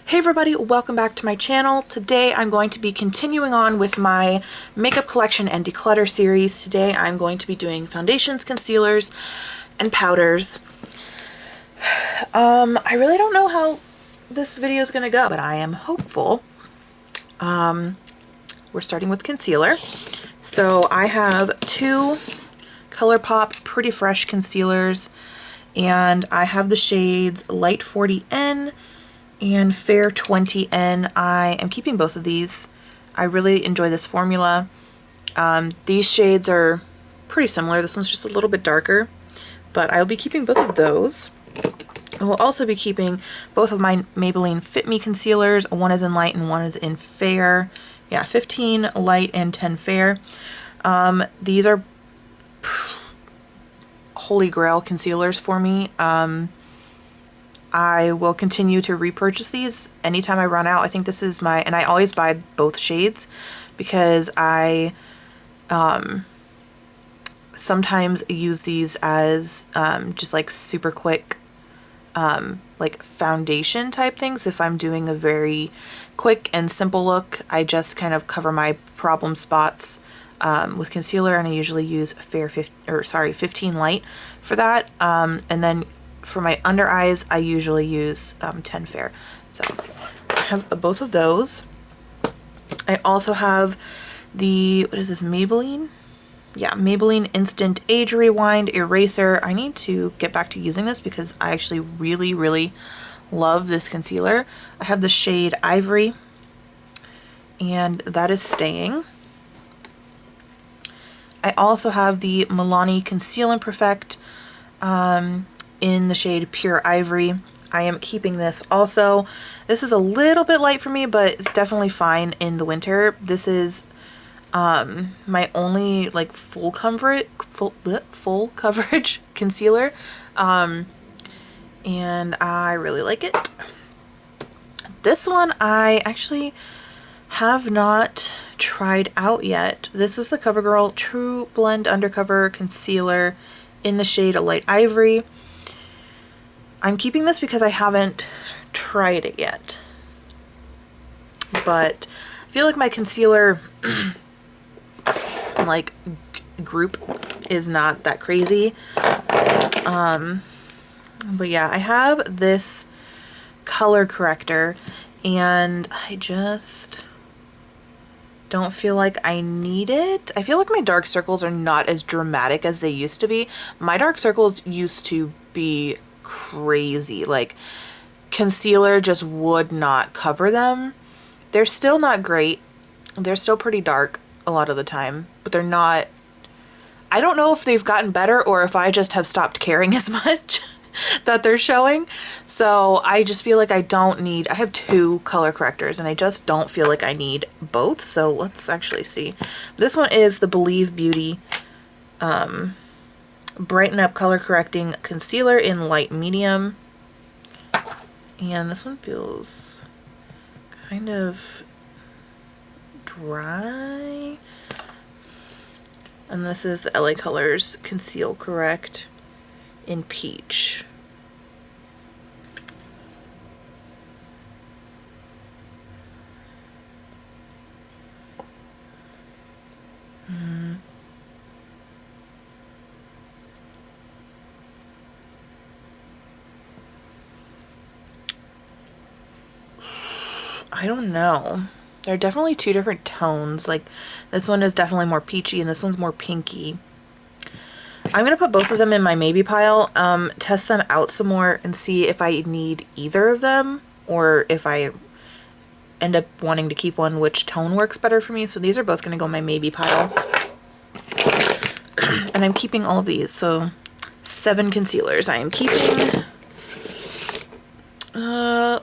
Hey everybody, welcome back to my channel. Today I'm going to be continuing on with my makeup collection and declutter series. Today I'm going to be doing foundations, concealers, and powders. I really don't know how this video is going to go, but I am hopeful. We're starting with concealer. So I have two ColourPop Pretty Fresh concealers, and I have the shades Light 40N and Fair 20N. I am keeping both of these. I really enjoy this formula. These shades are pretty similar. This one's just a little bit darker, but I'll be keeping both of those. I will also be keeping both of my Maybelline Fit Me Concealers. One is in light and one is in fair. Yeah, 15 light and 10 fair. These are holy grail concealers for me. I will continue to repurchase these anytime I run out. I think this is my, and I always buy both shades because I sometimes use these as just like super quick like foundation type things. If I'm doing a very quick and simple look, I just kind of cover my problem spots with concealer, and I usually use 15 light for that. And then for my under eyes, I usually use 10 fair. So I have both of those. I also have the, what is this, Maybelline? Yeah, Maybelline Instant Age Rewind Eraser. I need to get back to using this because I actually really love this concealer. I have the shade Ivory, and that is staying. I also have the Milani Conceal and Perfect in the shade Pure Ivory. I am keeping this also. This is a little bit light for me, but it's definitely fine in the winter. This is my only like full coverage concealer, and I really like it. This one I actually have not tried out yet. This is the Covergirl True Blend Undercover Concealer in the shade Light Ivory. I'm keeping this because I haven't tried it yet, but I feel like my concealer like group is not that crazy. But yeah, I have this color corrector, and I just don't feel like I need it. I feel like my dark circles are not as dramatic as they used to be. My dark circles used to be crazy. Like, concealer just would not cover them. They're still not great. They're still pretty dark a lot of the time, but they're not, I don't know if they've gotten better or if I just have stopped caring as much that they're showing. So I just feel like I don't need, I have two color correctors and I just don't feel like I need both. So let's actually see. This one is the Believe Beauty Brighten Up Color Correcting Concealer in Light Medium. And this one feels kind of dry. And this is the LA Colors Conceal Correct in Peach. I don't know. They're definitely two different tones. Like, this one is definitely more peachy and this one's more pinky. I'm going to put both of them in my maybe pile, test them out some more and see if I need either of them, or if I end up wanting to keep one, which tone works better for me. So these are both going to go in my maybe pile. And I'm keeping all of these. So 7 concealers I am keeping.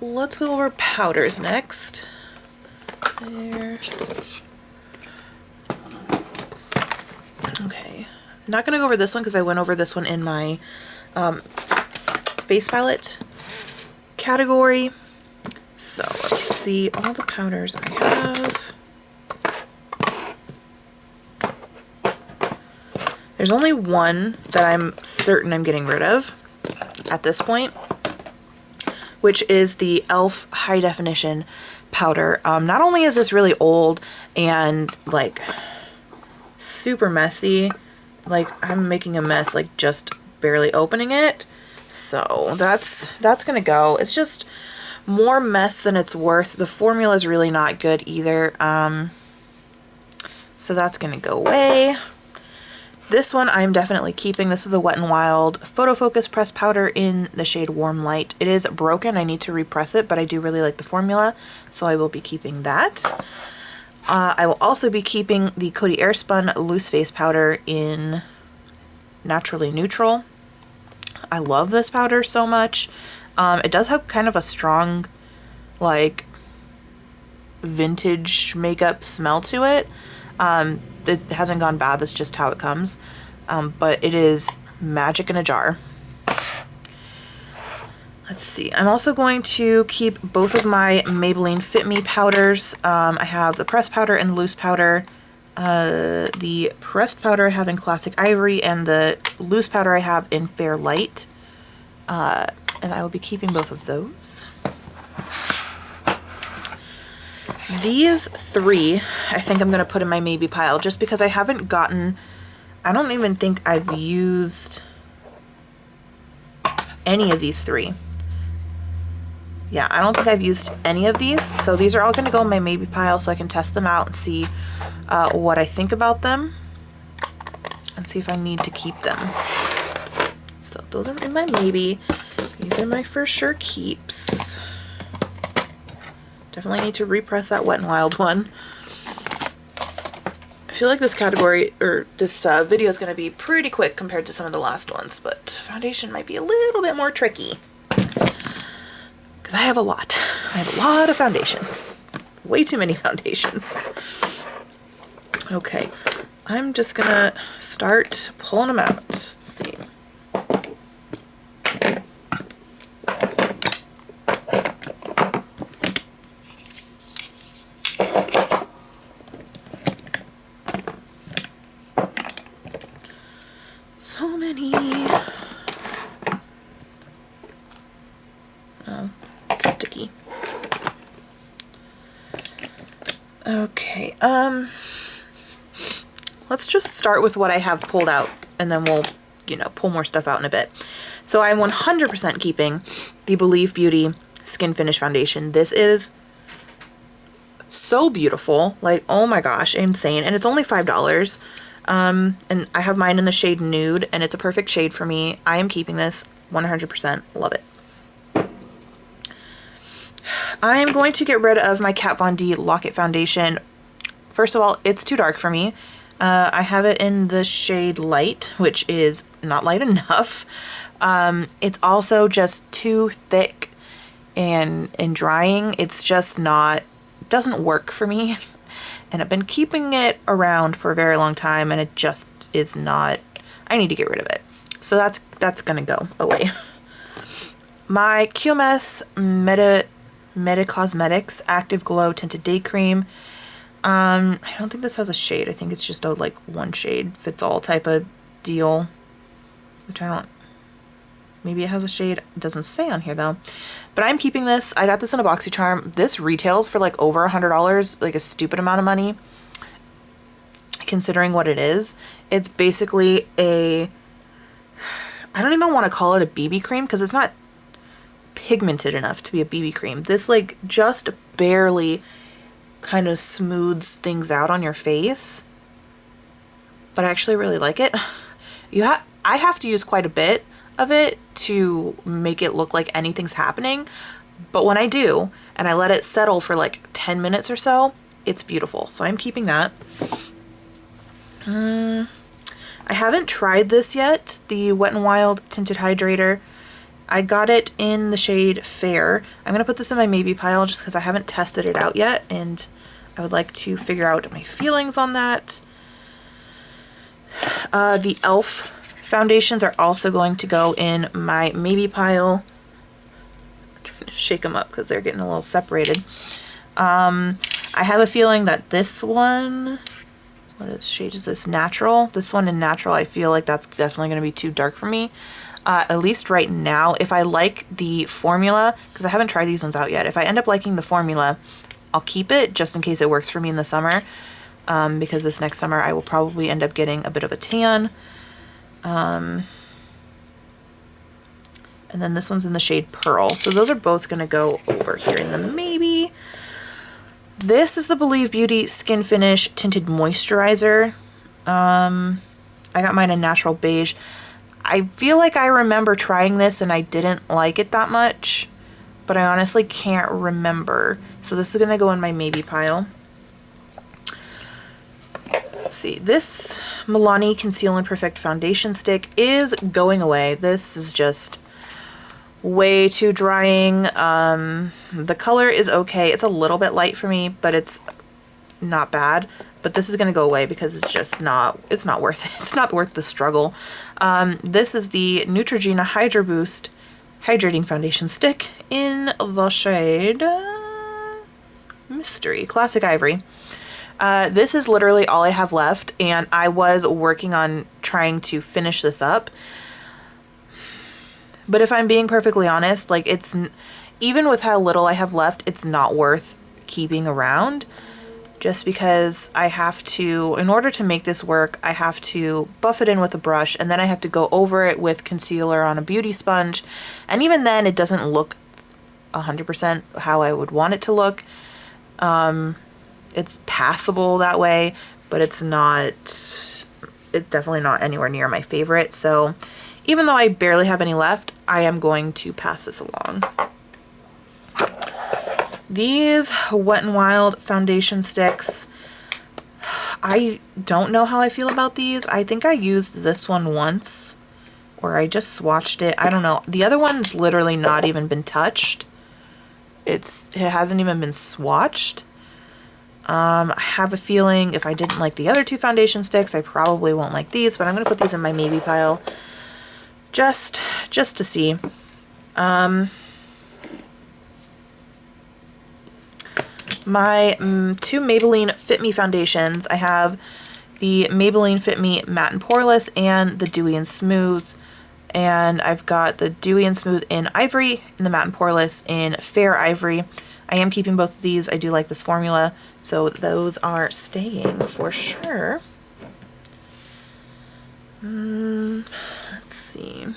Let's go over powders next. There. Okay. I'm not going to go over this one because I went over this one in my face palette category. So let's see all the powders I have. There's only one that I'm certain I'm getting rid of at this point. which is the e.l.f. High Definition powder. Not only is this really old and like super messy, like I'm making a mess like just barely opening it, so that's gonna go. It's just more mess than it's worth. The formula is really not good either, so that's gonna go away. This one I'm definitely keeping. This is the Wet n Wild Photo Focus Pressed Powder in the shade Warm Light. It is broken. I need to repress it, but I do really like the formula, so I will be keeping that. I will also be keeping the Coty Airspun Loose Face Powder in Naturally Neutral. I love this powder so much. It does have kind of a strong, like, vintage makeup smell to it. It hasn't gone bad, that's just how it comes. But it is magic in a jar. Let's see, I'm also going to keep both of my Maybelline Fit Me powders. I have the pressed powder and the loose powder. The pressed powder I have in Classic Ivory, and the loose powder I have in Fair Light. And I will be keeping both of those. These three, I think I'm going to put in my maybe pile, just because I haven't gotten, I don't even think I've used any of these three. Yeah, I don't think I've used any of these, so these are all going to go in my maybe pile so I can test them out and see what I think about them and see if I need to keep them. So those are in my maybe. These are my for sure keeps. Definitely need to repress that Wet n Wild one. I feel like this category, or this video is going to be pretty quick compared to some of the last ones, but foundation might be a little bit more tricky. Because I have a lot. I have a lot of foundations. Way too many foundations. Okay, I'm just going to start pulling them out. Let's see. So many. Oh, it's sticky. Okay, let's just start with what I have pulled out, and then we'll, you know, pull more stuff out in a bit. So I'm 100% keeping the Believe Beauty Skin Finish Foundation. This is so beautiful. Like, oh my gosh, insane. And it's only $5. And I have mine in the shade Nude, and it's a perfect shade for me. I am keeping this 100%. Love it. I'm going to get rid of my Kat Von D Lock It Foundation. First of all, it's too dark for me. I have it in the shade Light, which is not light enough. It's also just too thick and drying. It's just not, doesn't work for me. And I've been keeping it around for a very long time, and it just is not, I need to get rid of it. So that's gonna go away. My QMS Meta Cosmetics Active Glow Tinted Day Cream. I don't think this has a shade. I think it's just a like one shade fits all type of deal, which I don't, maybe it has a shade. It doesn't say on here though. But I'm keeping this. I got this in a BoxyCharm. This retails for like over $100, like a stupid amount of money considering what it is. It's basically a, I don't even want to call it a BB cream because it's not pigmented enough to be a BB cream. This like just barely kind of smooths things out on your face, but I actually really like it. I have to use quite a bit of it to make it look like anything's happening, but when I do and I let it settle for like 10 minutes or so, it's beautiful. So I'm keeping that. I haven't tried this yet, the Wet n Wild Tinted Hydrator. I got it in the shade Fair. I'm gonna put this in my maybe pile just because I haven't tested it out yet, and I would like to figure out my feelings on that. The e.l.f. foundations are also going to go in my maybe pile. I'm trying to shake them up because they're getting a little separated. I have a feeling that this one, what shade is this? Natural. This one in Natural, I feel like that's definitely going to be too dark for me. at least right now. If I like the formula, because I haven't tried these ones out yet, if I end up liking the formula, I'll keep it just in case it works for me in the summer, because this next summer I will probably end up getting a bit of a tan. And then this one's in the shade Pearl. So those are both going to go over here in the maybe. This is the Believe Beauty Skin Finish Tinted Moisturizer. I got mine in Natural Beige. I feel like I remember trying this and I didn't like it that much, but I honestly can't remember. So this is going to go in my maybe pile. Let's see. This Milani Conceal and Perfect Foundation Stick is going away. This is just way too drying. The color is okay. It's a little bit light for me, but it's not bad. But this is going to go away because it's just not, it's not worth it. It's not worth the struggle. This is the Neutrogena Hydra Boost Hydrating Foundation Stick in the shade Mystery, Classic Ivory. This is literally all I have left, and I was working on trying to finish this up. But if I'm being perfectly honest, like, it's, even with how little I have left, it's not worth keeping around, just because I have to, in order to make this work, I have to buff it in with a brush, and then I have to go over it with concealer on a beauty sponge, and even then it doesn't look 100% how I would want it to look. It's passable that way, but it's not, it's definitely not anywhere near my favorite. So even though I barely have any left, I am going to pass this along. These Wet n Wild foundation sticks, I don't know how I feel about these. I think I used this one once, or I just swatched it. I don't know. The other one's literally not even been touched. It hasn't even been swatched. I have a feeling if I didn't like the other two foundation sticks, I probably won't like these, but I'm going to put these in my maybe pile just to see. My two Maybelline Fit Me foundations, I have the Maybelline Fit Me Matte and Poreless and the Dewy and Smooth. And I've got the Dewy and Smooth in Ivory and the Matte and Poreless in Fair Ivory. I am keeping both of these. I do like this formula, so those are staying for sure. Let's see.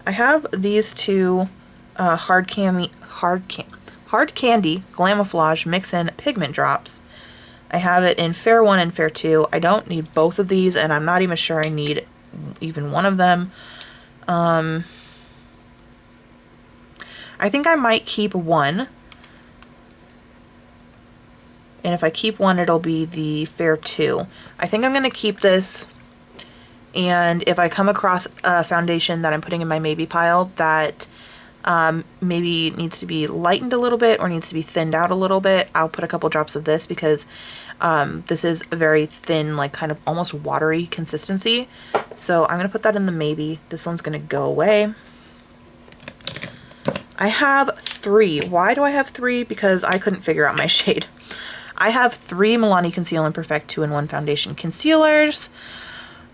I have these two hard candy Glamouflage Mix-In Pigment Drops. I have it in Fair 1 and Fair 2. I don't need both of these, and I'm not even sure I need even one of them. I think I might keep one. And if I keep one, it'll be the Fair 2. I think I'm going to keep this. And if I come across a foundation that I'm putting in my maybe pile that maybe needs to be lightened a little bit or needs to be thinned out a little bit, I'll put a couple drops of this, because this is a very thin, like kind of almost watery consistency. So I'm going to put that in the maybe. This one's going to go away. I have 3. Why do I have 3? Because I couldn't figure out my shade. I have 3 Milani Conceal and Perfect 2-in-1 Foundation Concealers.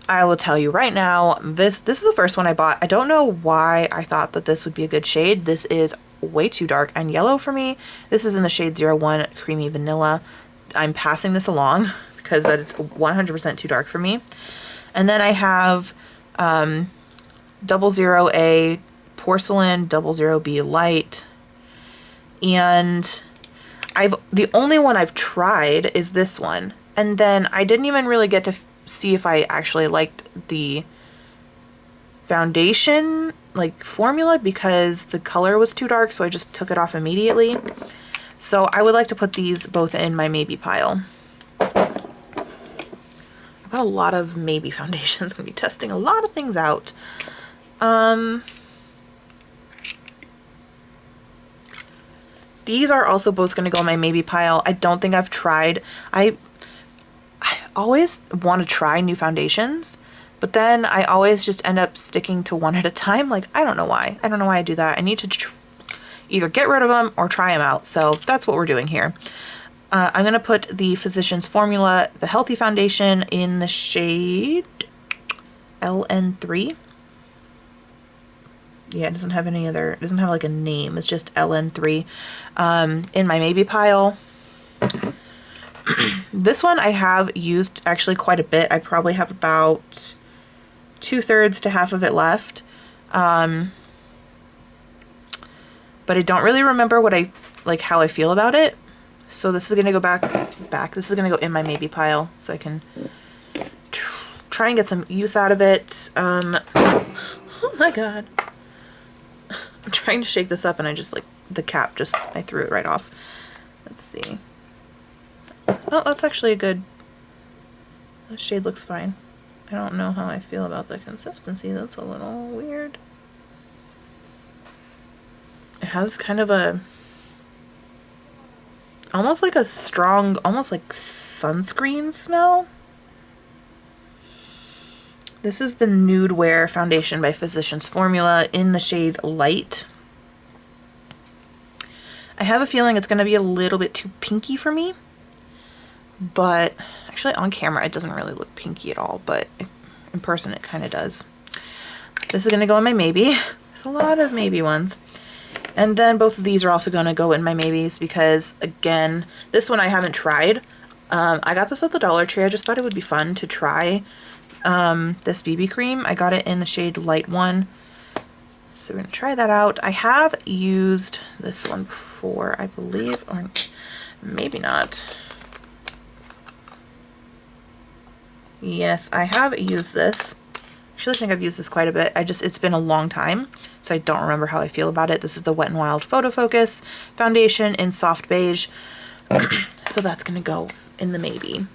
I will tell you right now, this is the first one I bought. I don't know why I thought that this would be a good shade. This is way too dark and yellow for me. This is in the shade 01 Creamy Vanilla. I'm passing this along because that is 100% too dark for me. And then I have 00A Porcelain, 00B Light, and the only one I've tried is this one. And then I didn't even really get to see if I actually liked the foundation like formula because the color was too dark, so I just took it off immediately. So I would like to put these both in my maybe pile. I've got a lot of maybe foundations. Gonna be testing a lot of things out. These are also both going to go in my maybe pile. I don't think I've tried. I always want to try new foundations, but then I always just end up sticking to one at a time. Like, I don't know why. I don't know why I do that. I need to either get rid of them or try them out. So that's what we're doing here. I'm going to put the Physicians Formula, the Healthy Foundation in the shade LN3. Yeah, it doesn't have any other, it doesn't have like a name. It's just LN3 in my maybe pile. This one I have used actually quite a bit. I probably have about 2/3 to half of it left. But I don't really remember what how I feel about it. So this is going to go back. This is going to go in my maybe pile so I can try and get some use out of it. Oh my god. I'm trying to shake this up and I just the cap I threw it right off. Let's see. Oh, that's actually a good, the shade looks fine. I don't know how I feel about the consistency. That's a little weird. It has kind of a, almost like a strong, almost like sunscreen smell. This is the Nude Wear Foundation by Physicians Formula in the shade Light. I have a feeling it's going to be a little bit too pinky for me, but actually on camera it doesn't really look pinky at all, but in person it kind of does. This is going to go in my maybe. There's a lot of maybe ones. And then both of these are also going to go in my maybes because, again, this one I haven't tried. I got this at the Dollar Tree. I just thought it would be fun to try this BB cream. I got it in the shade Light 1. So we're going to try that out. I have used this one before, I believe, or maybe not. Yes, I have used this. Actually, I think I've used this quite a bit. It's been a long time, so I don't remember how I feel about it. This is the Wet n Wild Photo Focus Foundation in Soft Beige. So that's going to go in the maybe.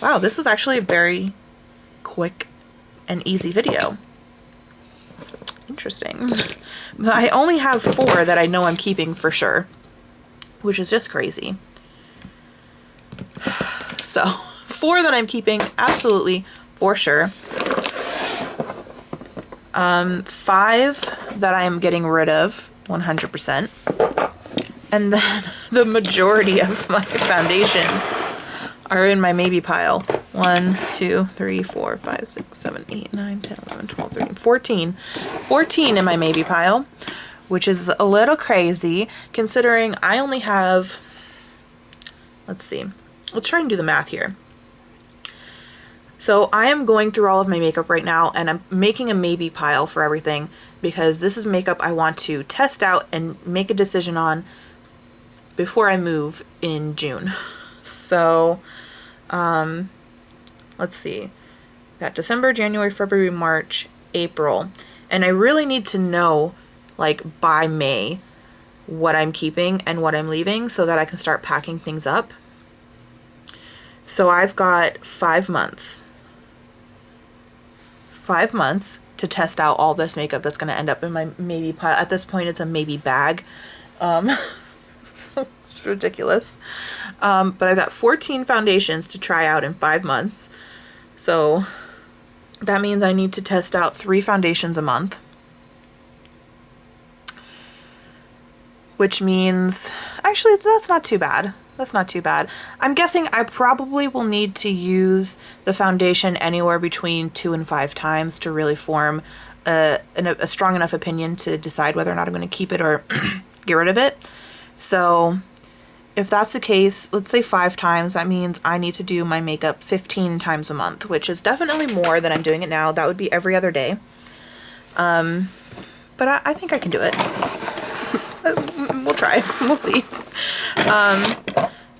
Wow, this was actually a very quick and easy video. Interesting. I only have 4 that I know I'm keeping for sure, which is just crazy. So, 4 that I'm keeping absolutely for sure. 5 that I am getting rid of 100%. And then the majority of my foundations are in my maybe pile. 1, 2, 3, 4, 5, 6, 7, 8, 9, 10, 11, 12, 13, 14. 14 in my maybe pile, which is a little crazy considering I only have, let's see, let's try and do the math here. So I am going through all of my makeup right now and I'm making a maybe pile for everything because this is makeup I want to test out and make a decision on before I move in June. So, let's see. Got December, January, February, March, April. And I really need to know, like, by May what I'm keeping and what I'm leaving so that I can start packing things up. So I've got 5 months. 5 months to test out all this makeup that's going to end up in my maybe pile. At this point, it's a maybe bag. It's ridiculous. But I've got 14 foundations to try out in 5 months. So that means I need to test out 3 foundations a month. Which means, actually, that's not too bad. That's not too bad. I'm guessing I probably will need to use the foundation anywhere between 2 and 5 times to really form a strong enough opinion to decide whether or not I'm going to keep it or get rid of it. So if that's the case, let's say 5 times, that means I need to do my makeup 15 times a month, which is definitely more than I'm doing it now. That would be every other day. But I think I can do it. We'll try. We'll see.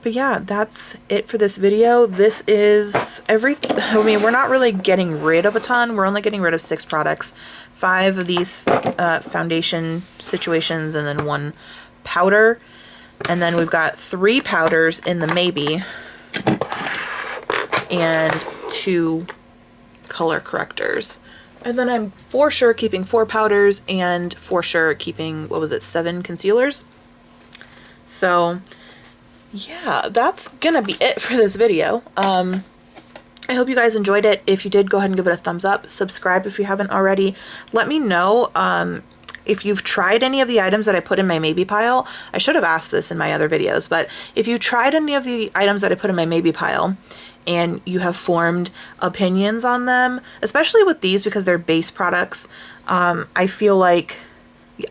But yeah, that's it for this video. This is everything. I mean, we're not really getting rid of a ton. We're only getting rid of 6 products. 5 of these foundation situations and then 1 powder. And then we've got 3 powders in the maybe and 2 color correctors. And then I'm for sure keeping 4 powders and for sure keeping, what was it, 7 concealers. So yeah, that's gonna be it for this video. I hope you guys enjoyed it. If you did, go ahead and give it a thumbs up. Subscribe if you haven't already. Let me know if you've tried any of the items that I put in my maybe pile, I should have asked this in my other videos, but if you tried any of the items that I put in my maybe pile and you have formed opinions on them, especially with these because they're base products, I feel like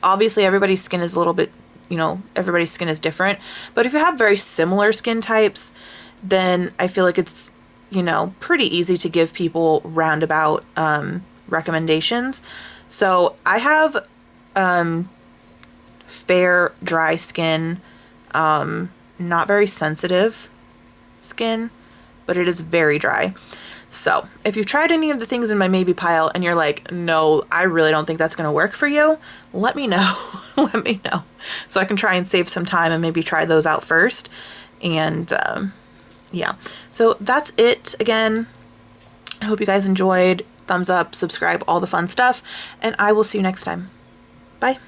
obviously everybody's skin is a little bit, you know, everybody's skin is different, but if you have very similar skin types, then I feel like it's, you know, pretty easy to give people roundabout recommendations. So I have fair, dry skin, not very sensitive skin, but it is very dry. So if you've tried any of the things in my maybe pile and you're like, no, I really don't think that's going to work for you, let me know. Let me know. So I can try and save some time and maybe try those out first. And yeah, so that's it. Again, I hope you guys enjoyed. Thumbs up, subscribe, all the fun stuff, and I will see you next time. Bye.